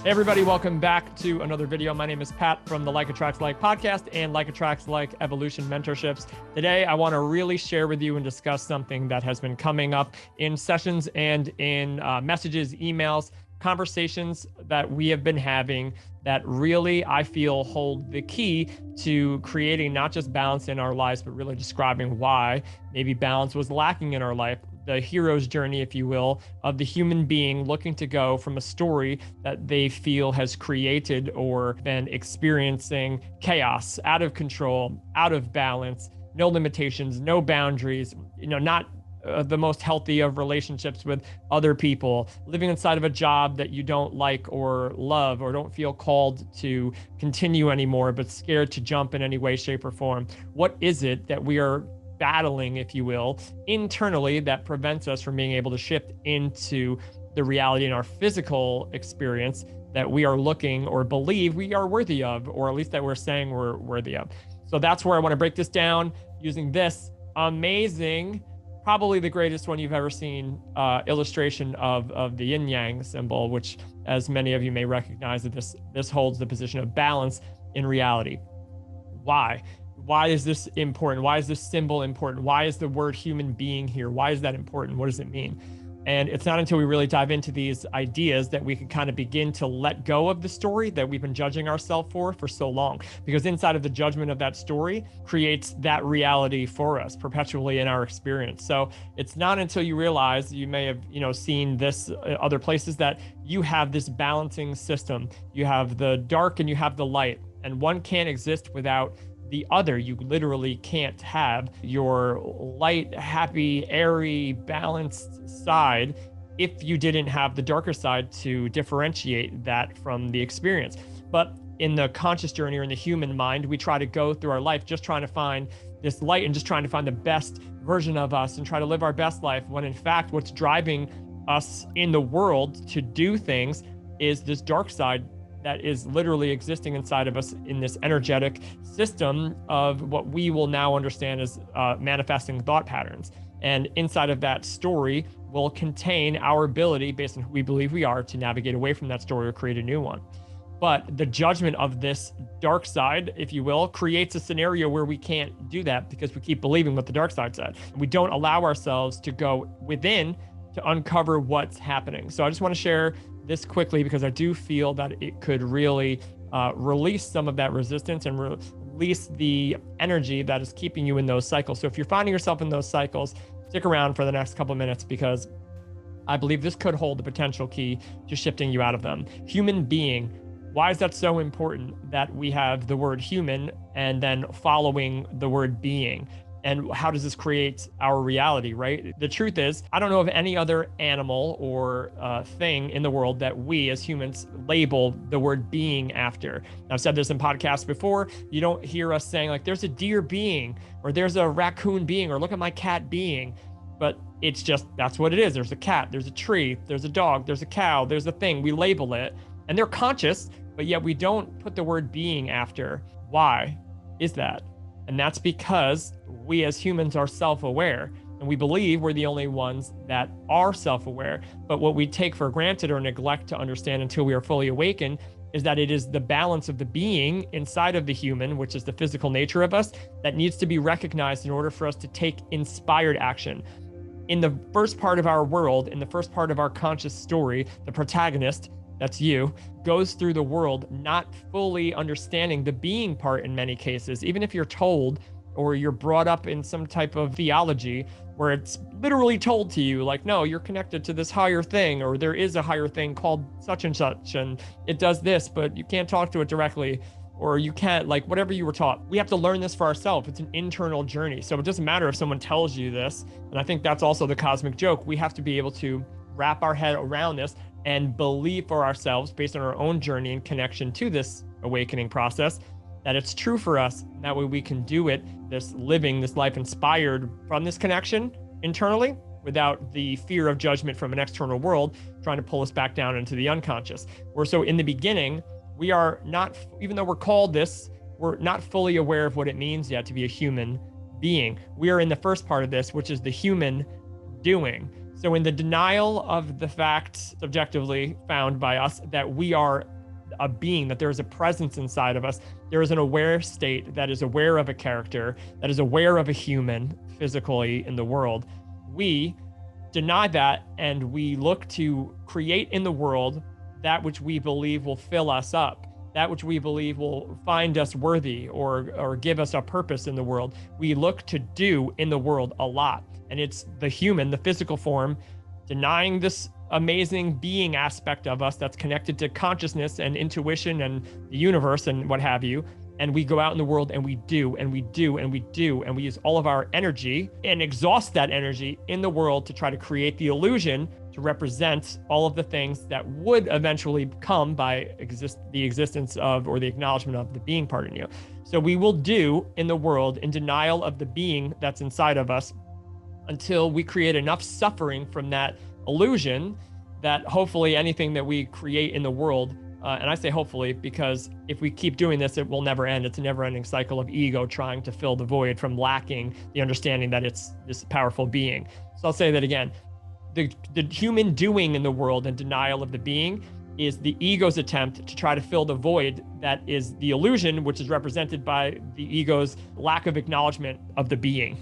Hey everybody, welcome back to another video. My name is Pat from the Like Attracts Like podcast and Like Attracts Like Evolution Mentorships. Today, I want to really share with you and discuss something that has been coming up in sessions and in messages, emails, conversations that we have been having that really, I feel, hold the key to creating not just balance in our lives, but really describing why maybe balance was lacking in our life. The hero's journey, if you will, of the human being looking to go from a story that they feel has created or been experiencing chaos, out of control, out of balance, no limitations, no boundaries, not the most healthy of relationships with other people, living inside of a job that you don't like or love or don't feel called to continue anymore, but scared to jump in any way, shape, or form. What is it that we are battling, if you will, internally that prevents us from being able to shift into the reality in our physical experience that we are looking or believe we are worthy of, or at least that we're saying we're worthy of? So that's where I want to break this down using this amazing, probably the greatest one you've ever seen, illustration of the yin yang symbol, which, as many of you may recognize, that this holds the position of balance in reality. Why? Why is this important? Why is this symbol important? Why is the word human being here? Why is that important? What does it mean? And it's not until we really dive into these ideas that we can kind of begin to let go of the story that we've been judging ourselves for so long. Because inside of the judgment of that story creates that reality for us perpetually in our experience. So it's not until you realize, you may have seen this other places, that you have this balancing system. You have the dark and you have the light, and one can't exist without the other. You literally can't have your light, happy, airy, balanced side if you didn't have the darker side to differentiate that from the experience. But in the conscious journey, or in the human mind, we try to go through our life just trying to find this light and just trying to find the best version of us and try to live our best life, when in fact what's driving us in the world to do things is this dark side that is literally existing inside of us in this energetic system of what we will now understand as manifesting thought patterns. And inside of that story will contain our ability, based on who we believe we are, to navigate away from that story or create a new one. But the judgment of this dark side, if you will, creates a scenario where we can't do that because we keep believing what the dark side said. We don't allow ourselves to go within to uncover what's happening. So I just want to share this quickly because I do feel that it could really release some of that resistance and release the energy that is keeping you in those cycles. So if you're finding yourself in those cycles, stick around for the next couple of minutes, because I believe this could hold the potential key to shifting you out of them. Human being. Why is that so important that we have the word human and then following the word being? And how does this create our reality, right? The truth is, I don't know of any other animal or thing in the world that we as humans label the word being after. I've said this in podcasts before. You don't hear us saying like, there's a deer being, or there's a raccoon being, or look at my cat being. But it's just, that's what it is. There's a cat, there's a tree, there's a dog, there's a cow, there's a thing. We label it, and they're conscious, but yet we don't put the word being after. Why is that? And that's because we as humans are self-aware, and we believe we're the only ones that are self-aware. But what we take for granted or neglect to understand until we are fully awakened is that it is the balance of the being inside of the human, which is the physical nature of us, that needs to be recognized in order for us to take inspired action. In the first part of our world, in the first part of our conscious story, the protagonist, that's you, goes through the world not fully understanding the being part in many cases, even if you're told or you're brought up in some type of theology where it's literally told to you like, no, you're connected to this higher thing, or there is a higher thing called such and such, and it does this, but you can't talk to it directly, or you can't, like, whatever you were taught. We have to learn this for ourselves. It's an internal journey. So it doesn't matter if someone tells you this. And I think that's also the cosmic joke. We have to be able to wrap our head around this and believe for ourselves, based on our own journey and connection to this awakening process, that it's true for us. That way we can do it, this life inspired from this connection internally, without the fear of judgment from an external world trying to pull us back down into the unconscious. Or so in the beginning, we are not, even though we're called this, we're not fully aware of what it means yet to be a human being. We are in the first part of this, which is the human doing. So in the denial of the fact subjectively found by us that we are a being, that there is a presence inside of us, there is an aware state that is aware of a character, that is aware of a human physically in the world, we deny that and we look to create in the world that which we believe will fill us up, that which we believe will find us worthy or give us a purpose in the world. We look to do in the world a lot. And it's the human, the physical form, denying this amazing being aspect of us that's connected to consciousness and intuition and the universe and what have you. And we go out in the world and we do, and we do, and we do, and we use all of our energy and exhaust that energy in the world to try to create the illusion to represent all of the things that would eventually come by the existence of, or the acknowledgement of, the being part in you. So we will do in the world in denial of the being that's inside of us until we create enough suffering from that illusion that hopefully anything that we create in the world, and I say hopefully because if we keep doing this, it will never end. It's a never-ending cycle of ego trying to fill the void from lacking the understanding that it's this powerful being. So I'll say that again. The human doing in the world and denial of the being is the ego's attempt to try to fill the void that is the illusion, which is represented by the ego's lack of acknowledgement of the being.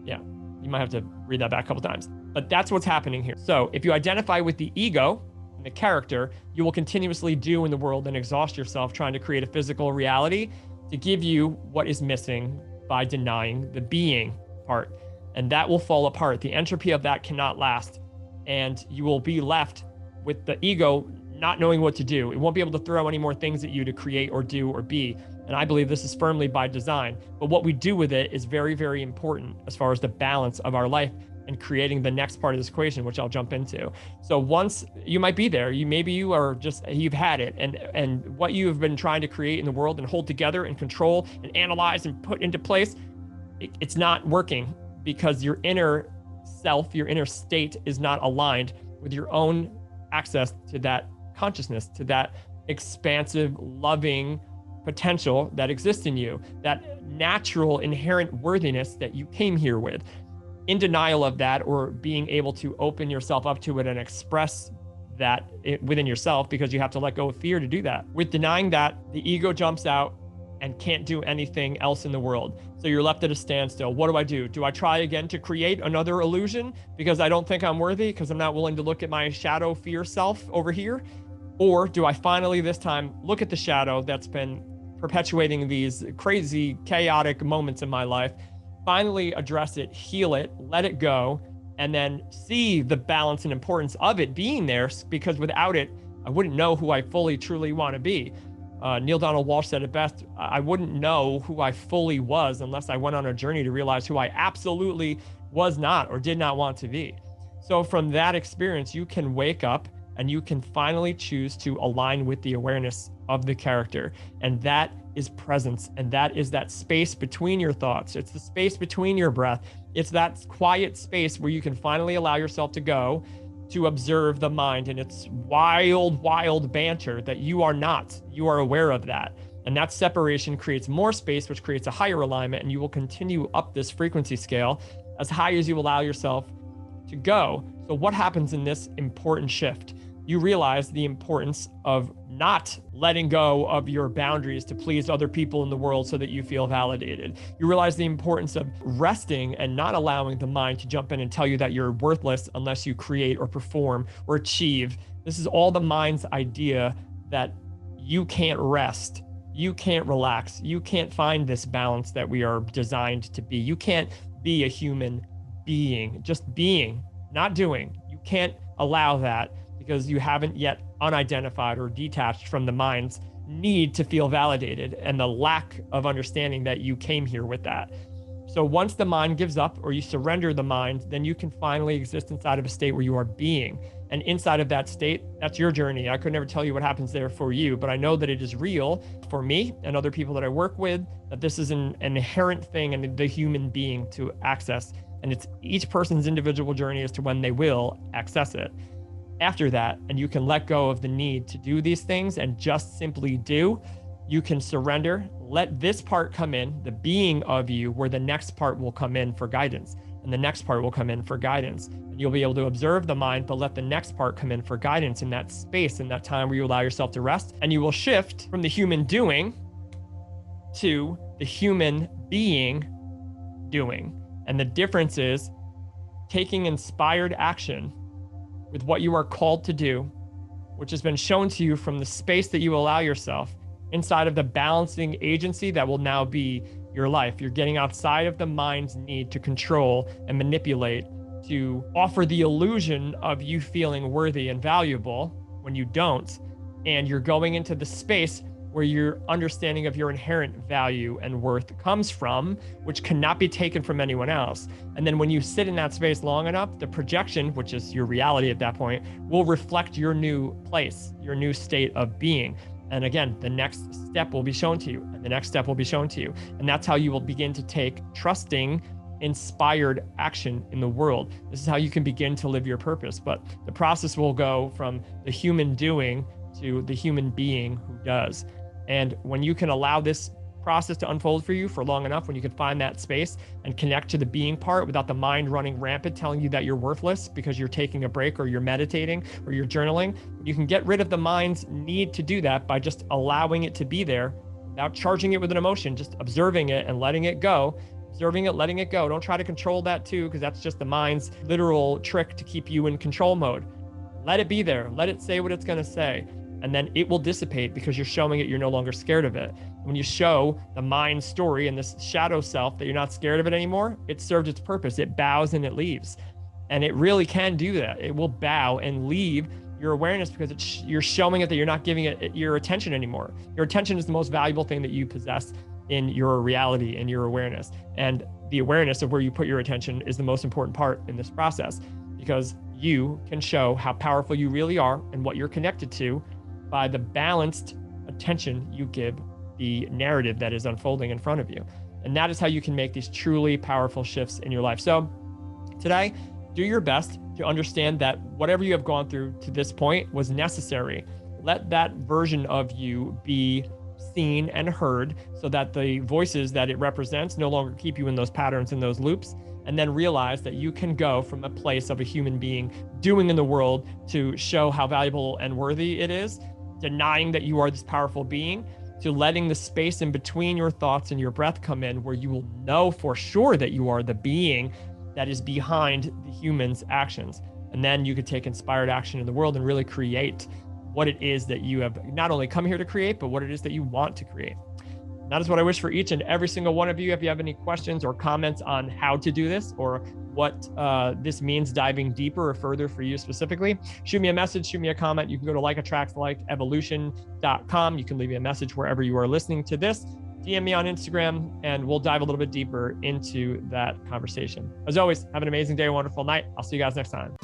Yeah, you might have to read that back a couple times, but that's what's happening here. So if you identify with the ego and the character, you will continuously do in the world and exhaust yourself trying to create a physical reality to give you what is missing by denying the being part. And that will fall apart. The entropy of that cannot last. And you will be left with the ego not knowing what to do. It won't be able to throw any more things at you to create or do or be. And I believe this is firmly by design. But what we do with it is very, very important as far as the balance of our life and creating the next part of this equation, which I'll jump into. So once you might be there, you've had it. And what you have been trying to create in the world and hold together and control and analyze and put into place, it's not working because your inner self, your inner state is not aligned with your own access to that consciousness, to that expansive, loving potential that exists in you, that natural inherent worthiness that you came here with. In denial of that, or being able to open yourself up to it and express that within yourself, because you have to let go of fear to do that. With denying that, the ego jumps out and can't do anything else in the world. So you're left at a standstill. What do? Do I try again to create another illusion because I don't think I'm worthy, because I'm not willing to look at my shadow fear self over here? Or do I finally this time look at the shadow that's been perpetuating these crazy, chaotic moments in my life, finally address it, heal it, let it go, and then see the balance and importance of it being there, because without it, I wouldn't know who I fully, truly want to be. Neil Donald Walsh said it best, I wouldn't know who I fully was unless I went on a journey to realize who I absolutely was not or did not want to be. So from that experience, you can wake up and you can finally choose to align with the awareness of the character. And that is presence. And that is that space between your thoughts. It's the space between your breath. It's that quiet space where you can finally allow yourself to go to observe the mind and its wild, wild banter that you are not. You are aware of that. And that separation creates more space, which creates a higher alignment, and you will continue up this frequency scale as high as you allow yourself to go. So what happens in this important shift? You realize the importance of not letting go of your boundaries to please other people in the world so that you feel validated. You realize the importance of resting and not allowing the mind to jump in and tell you that you're worthless unless you create or perform or achieve. This is all the mind's idea that you can't rest, you can't relax, you can't find this balance that we are designed to be. You can't be a human being, just being, not doing. You can't allow that, because you haven't yet unidentified or detached from the mind's need to feel validated and the lack of understanding that you came here with that. So once the mind gives up or you surrender the mind, then you can finally exist inside of a state where you are being. And inside of that state, that's your journey. I could never tell you what happens there for you, but I know that it is real for me and other people that I work with, that this is an inherent thing in the human being to access. And it's each person's individual journey as to when they will access it. After that, and you can let go of the need to do these things and just simply do, you can surrender, let this part come in, the being of you, where the next part will come in for guidance. and the next part will come in for guidance. And you'll be able to observe the mind, but let the next part come in for guidance in that space, in that time where you allow yourself to rest. And you will shift from the human doing to the human being doing. And the difference is taking inspired action with what you are called to do, which has been shown to you from the space that you allow yourself inside of the balancing agency that will now be your life. You're getting outside of the mind's need to control and manipulate, to offer the illusion of you feeling worthy and valuable when you don't. And you're going into the space where your understanding of your inherent value and worth comes from, which cannot be taken from anyone else. And then when you sit in that space long enough, the projection, which is your reality at that point, will reflect your new place, your new state of being. And again, the next step will be shown to you, and the next step will be shown to you. And that's how you will begin to take trusting, inspired action in the world. This is how you can begin to live your purpose. But the process will go from the human doing to the human being who does. And when you can allow this process to unfold for you for long enough, when you can find that space and connect to the being part without the mind running rampant, telling you that you're worthless because you're taking a break or you're meditating or you're journaling, you can get rid of the mind's need to do that by just allowing it to be there without charging it with an emotion, just observing it and letting it go. Observing it, letting it go. Don't try to control that too, because that's just the mind's literal trick to keep you in control mode. Let it be there. Let it say what it's going to say. And then it will dissipate because you're showing it you're no longer scared of it. When you show the mind story and this shadow self that you're not scared of it anymore, it served its purpose. It bows and it leaves. And it really can do that. It will bow and leave your awareness because you're showing it that you're not giving it your attention anymore. Your attention is the most valuable thing that you possess in your reality and your awareness. And the awareness of where you put your attention is the most important part in this process, because you can show how powerful you really are and what you're connected to by the balanced attention you give the narrative that is unfolding in front of you. And that is how you can make these truly powerful shifts in your life. So today, do your best to understand that whatever you have gone through to this point was necessary. Let that version of you be seen and heard so that the voices that it represents no longer keep you in those patterns and those loops. And then realize that you can go from a place of a human being doing in the world to show how valuable and worthy it is, denying that you are this powerful being, to letting the space in between your thoughts and your breath come in, where you will know for sure that you are the being that is behind the human's actions. And then you could take inspired action in the world and really create what it is that you have not only come here to create, but what it is that you want to create. And that is what I wish for each and every single one of you. If you have any questions or comments on how to do this or what this means diving deeper or further for you specifically, shoot me a message, shoot me a comment. You can go to likeattractslikeevolution.com. You can leave me a message wherever you are listening to this. DM me on Instagram and we'll dive a little bit deeper into that conversation. As always, have an amazing day, a wonderful night. I'll see you guys next time.